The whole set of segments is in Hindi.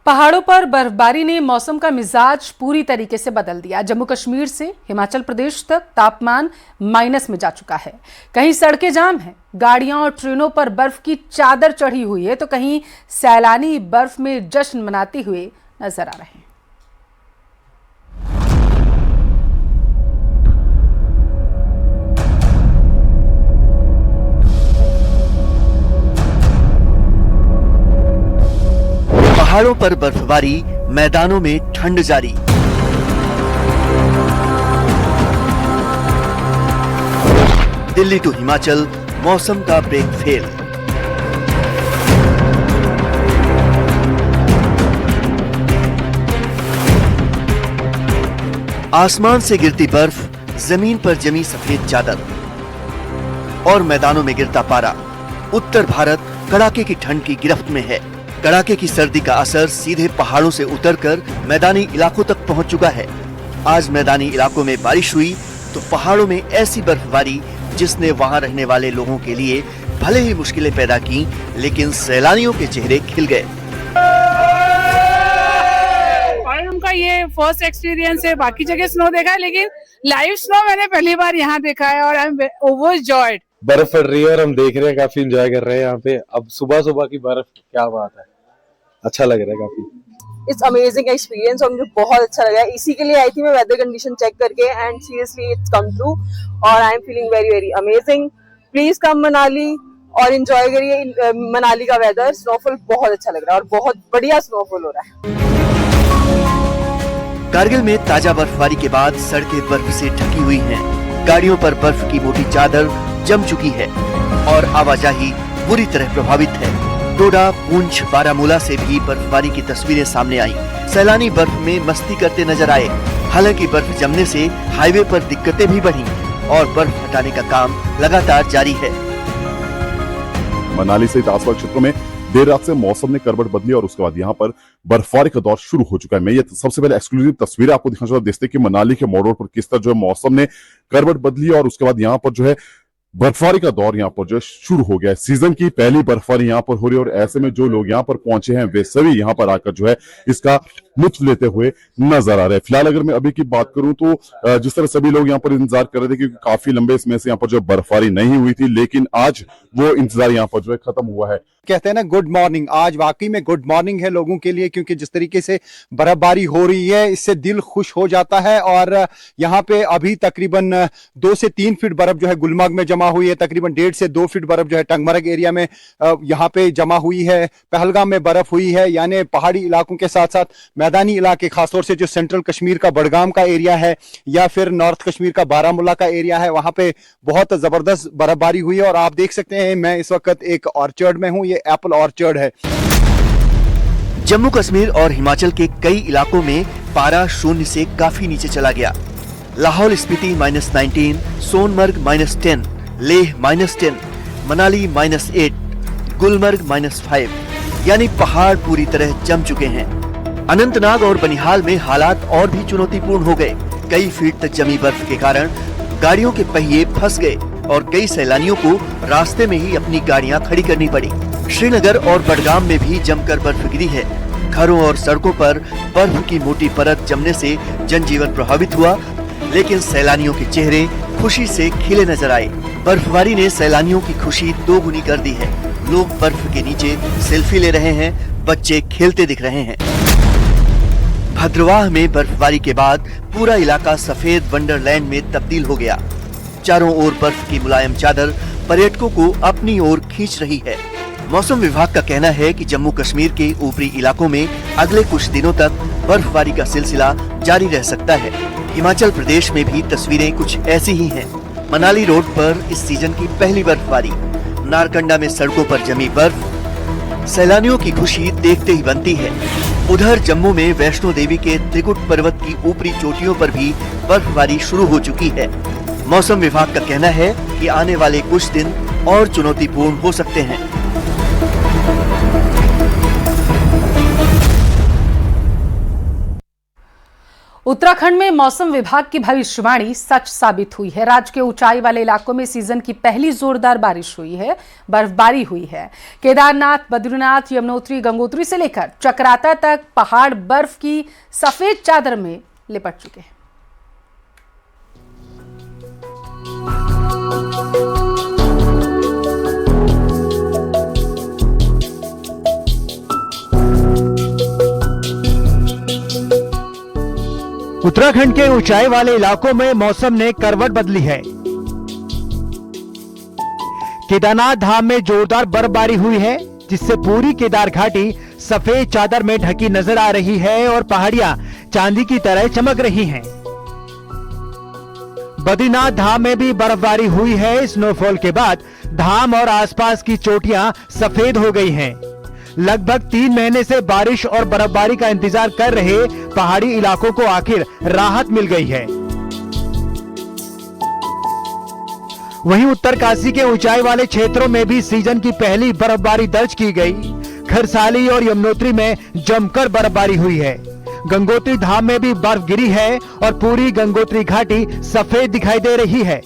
पहाड़ों पर बर्फबारी ने मौसम का मिजाज पूरी तरीके से बदल दिया। जम्मू कश्मीर से हिमाचल प्रदेश तक तापमान माइनस में जा चुका है। कहीं सड़कें जाम हैं, गाड़ियां और ट्रेनों पर बर्फ की चादर चढ़ी हुई है, तो कहीं सैलानी बर्फ में जश्न मनाते हुए नजर आ रहे हैं। पहाड़ों पर बर्फबारी, मैदानों में ठंड जारी। दिल्ली टू हिमाचल, मौसम का ब्रेक फेल। आसमान से गिरती बर्फ, जमीन पर जमी सफेद चादर और मैदानों में गिरता पारा। उत्तर भारत कड़ाके की ठंड की गिरफ्त में है। कड़ाके की सर्दी का असर सीधे पहाड़ों से उतरकर मैदानी इलाकों तक पहुंच चुका है। आज मैदानी इलाकों में बारिश हुई तो पहाड़ों में ऐसी बर्फबारी जिसने वहां रहने वाले लोगों के लिए भले ही मुश्किलें पैदा की, लेकिन सैलानियों के चेहरे खिल गए। और उनका ये फर्स्ट एक्सपीरियंस है। बाकी जगह स्नो देखा है, लेकिन लाइव स्नो मैंने पहली बार यहाँ देखा है और आई एम ओवरजॉयड। बर्फ पड़ रही है और हम देख रहे हैं, काफी एंजॉय कर रहे हैं यहाँ पे। अब सुबह सुबह की बर्फ, क्या बात है, अच्छा लग रहा है काफी। इट्स अमेजिंग एक्सपीरियंस और मुझे बहुत अच्छा लगा। इसी के लिए आई थी मैं वेदर कंडीशन चेक करके, and seriously it's come true और I am feeling very very amazing. Please come Manali और एंजॉय करिए मनाली का वेदर। स्नोफॉल बहुत अच्छा लग रहा है और बहुत बढ़िया स्नोफॉल हो रहा है। कारगिल में ताजा बर्फबारी के बाद सड़कें बर्फ से ढकी हुई हैं। गाड़ियों पर बर्फ की मोटी चादर जम चुकी है और आवाजाही बुरी तरह प्रभावित है। डोडा, पूंछ, बारामूला से भी बर्फबारी की तस्वीरें सामने आई। सैलानी बर्फ में मस्ती करते नजर आए। हालांकि बर्फ जमने से हाईवे पर दिक्कतें भी बढ़ी और बर्फ हटाने का काम लगातार जारी है। मनाली सहित आसपास क्षेत्रों में देर रात से मौसम ने करवट बदली और उसके बाद यहाँ पर बर्फबारी का दौर शुरू हो चुका है। मैं ये सबसे पहले एक्सक्लूसिव तस्वीरें आपको दिखाना चाहता हूं। देखते कि मनाली के मोड़ पर किस तरह जो है मौसम ने करवट बदली और उसके बाद यहाँ पर जो है बर्फबारी का दौर यहाँ पर जो है शुरू हो गया है। सीजन की पहली बर्फबारी यहाँ पर हो रही है और ऐसे में जो लोग यहाँ पर पहुंचे हैं वे सभी यहाँ पर आकर जो है इसका लुत्फ लेते हुए नजर आ रहे हैं। फिलहाल अगर मैं अभी की बात करूं तो जिस तरह सभी लोग यहाँ पर इंतजार कर रहे थे, क्योंकि काफी लंबे समय से यहाँ पर जो बर्फबारी नहीं हुई थी, लेकिन आज वो इंतजार यहाँ पर जो है खत्म हुआ है। कहते हैं ना गुड मॉर्निंग, आज वाकई में गुड मॉर्निंग है लोगों के लिए, क्योंकि जिस तरीके से बर्फबारी हो रही है इससे दिल खुश हो जाता है। और यहाँ पे अभी तकरीबन 2 से 3 फीट बर्फ जो है गुलमर्ग में जमा हुई है, तकरीबन 1.5 से 2 फीट बर्फ जो है टंगमर्ग एरिया में यहाँ पे जमा हुई है, पहलगाम में बर्फ हुई है। यानी पहाड़ी इलाकों के साथ साथ मैदानी इलाके, खासतौर से जो सेंट्रल कश्मीर का बडगाम का एरिया है या फिर नॉर्थ कश्मीर का बारामूला का एरिया है, वहां पे बहुत जबरदस्त बर्फबारी हुई है। और आप देख सकते हैं मैं इस वक्त एक ऑर्चर्ड में हूं, ये एप्पल ऑर्चर्ड है। जम्मू कश्मीर और हिमाचल के कई इलाकों में पारा शून्य से काफी नीचे चला गया। लाहौल स्पीति -19, सोनमर्ग -10, लेह -10, मनाली -8, गुलमर्ग -5, यानी पहाड़ पूरी तरह जम चुके हैं। अनंतनाग और बनिहाल में हालात और भी चुनौतीपूर्ण हो गए। कई फीट तक जमी बर्फ के कारण गाड़ियों के पहिए फंस गए और कई सैलानियों को रास्ते में ही अपनी गाड़ियां खड़ी करनी पड़ी। श्रीनगर और बडगाम में भी जमकर बर्फ गिरी है। घरों और सड़कों पर बर्फ की मोटी परत जमने से जनजीवन प्रभावित हुआ, लेकिन सैलानियों के चेहरे खुशी से खिले नजर आए। बर्फबारी ने सैलानियों की खुशी दोगुनी कर दी है। लोग बर्फ के नीचे सेल्फी ले रहे हैं, बच्चे खेलते दिख रहे हैं। भद्रवाह में बर्फबारी के बाद पूरा इलाका सफेद वंडरलैंड में तब्दील हो गया। चारों ओर बर्फ की मुलायम चादर पर्यटकों को अपनी ओर खींच रही है। मौसम विभाग का कहना है कि जम्मू कश्मीर के ऊपरी इलाकों में अगले कुछ दिनों तक बर्फबारी का सिलसिला जारी रह सकता है। हिमाचल प्रदेश में भी तस्वीरें कुछ ऐसी ही हैं। मनाली रोड पर इस सीजन की पहली बर्फबारी, नारकंडा में सड़कों पर जमी बर्फ, सैलानियों की खुशी देखते ही बनती है। उधर जम्मू में वैष्णो देवी के त्रिकुट पर्वत की ऊपरी चोटियों पर भी बर्फबारी शुरू हो चुकी है। मौसम विभाग का कहना है कि आने वाले कुछ दिन और चुनौतीपूर्ण हो सकते हैं। उत्तराखंड में मौसम विभाग की भविष्यवाणी सच साबित हुई है। राज्य के ऊंचाई वाले इलाकों में सीजन की पहली जोरदार बारिश हुई है, बर्फबारी हुई है। केदारनाथ, बद्रीनाथ, यमुनोत्री, गंगोत्री से लेकर चक्राता तक पहाड़ बर्फ की सफेद चादर में लिपट चुके हैं। उत्तराखंड के ऊंचाई वाले इलाकों में मौसम ने करवट बदली है। केदारनाथ धाम में जोरदार बर्फबारी हुई है, जिससे पूरी केदार घाटी सफेद चादर में ढकी नजर आ रही है और पहाड़ियां चांदी की तरह चमक रही हैं। बद्रीनाथ धाम में भी बर्फबारी हुई है। स्नोफॉल के बाद धाम और आसपास की चोटियां सफेद हो गई हैं। लगभग 3 महीने से बारिश और बर्फबारी का इंतजार कर रहे पहाड़ी इलाकों को आखिर राहत मिल गई है। वहीं उत्तरकाशी के ऊंचाई वाले क्षेत्रों में भी सीजन की पहली बर्फबारी दर्ज की गई। खरसाली और यमुनोत्री में जमकर बर्फबारी हुई है। गंगोत्री धाम में भी बर्फ गिरी है और पूरी गंगोत्री घाटी सफेद दिखाई दे रही है।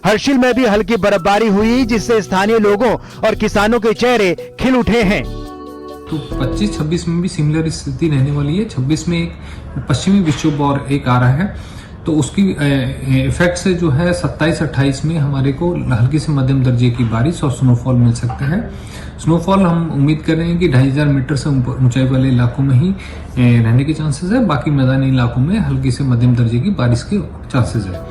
हर्षिल में भी हल्की बर्फबारी हुई, जिससे स्थानीय लोगों और किसानों के चेहरे खिल उठे हैं। तो 25-26 में भी सिमिलर स्थिति रहने वाली है। 26 में एक पश्चिमी विक्षोभ और एक आ रहा है, तो उसकी इफेक्ट से जो है 27-28 में हमारे को हल्की से मध्यम दर्जे की बारिश और स्नोफॉल मिल सकते हैं। स्नोफॉल हम उम्मीद कर रहे हैं कि 2500 मीटर से ऊंचाई वाले इलाकों में ही रहने के चांसेस है। बाकी मैदानी इलाकों में हल्की से मध्यम दर्जे की बारिश के चांसेस है।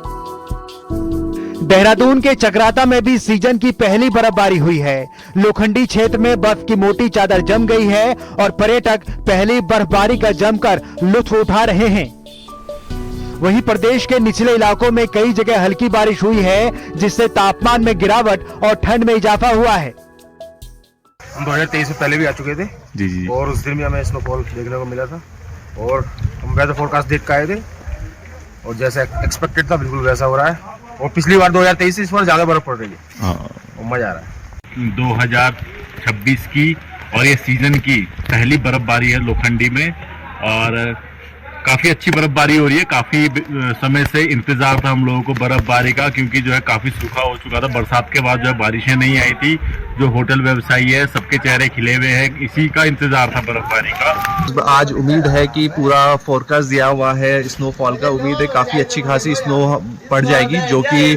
देहरादून के चक्राता में भी सीजन की पहली बर्फबारी हुई है। लोखंडी क्षेत्र में बर्फ की मोटी चादर जम गई है और पर्यटक पहली बर्फबारी का जमकर लुत्फ उठा रहे हैं। वहीं प्रदेश के निचले इलाकों में कई जगह हल्की बारिश हुई है, जिससे तापमान में गिरावट और ठंड में इजाफा हुआ है। हम 2023 से पहले भी आ चुके थे जी, और उस दिन भी हमें स्नोफॉल देखने को मिला था और हम वेदर फोरकास्ट देख के आए थे और जैसा एक्सपेक्टेड था बिल्कुल वैसा हो रहा है। और पिछली बार 2023 से इस बार ज्यादा बर्फ पड़ रही है और मजा आ रहा है। 2026 की और ये सीजन की पहली बर्फबारी है लोखंडी में और काफी अच्छी बर्फबारी हो रही है। काफी समय से इंतजार था हम लोगों को बर्फबारी का, क्योंकि जो है काफी सूखा हो चुका था। बरसात के बाद जो है बारिशें नहीं आई थी। जो होटल व्यवसायी है सबके चेहरे खिले हुए हैं, इसी का इंतजार था बर्फबारी का। आज उम्मीद है कि पूरा फोरकास्ट दिया हुआ है स्नोफॉल का। उम्मीद है काफी अच्छी खासी स्नो पड़ जाएगी, जो कि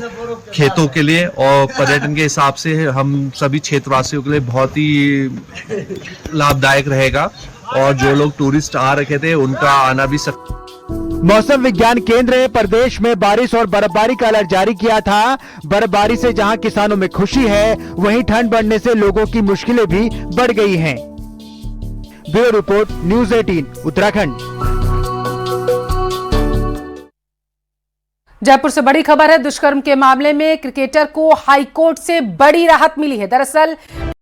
खेतों के लिए और पर्यटन के हिसाब से हम सभी क्षेत्रवासियों के लिए बहुत ही लाभदायक रहेगा। और जो लोग टूरिस्ट आ रखे थे उनका आना भी मौसम विज्ञान केंद्र ने प्रदेश में बारिश और बर्फबारी का अलर्ट जारी किया था। बर्फबारी से जहां किसानों में खुशी है, वहीं ठंड बढ़ने से लोगों की मुश्किलें भी बढ़ गई हैं। Bureau report, news 18 Uttarakhand. Jaipur से बड़ी खबर है। दुष्कर्म के मामले में क्रिकेटर को हाईकोर्ट से बड़ी राहत मिली है। दरअसल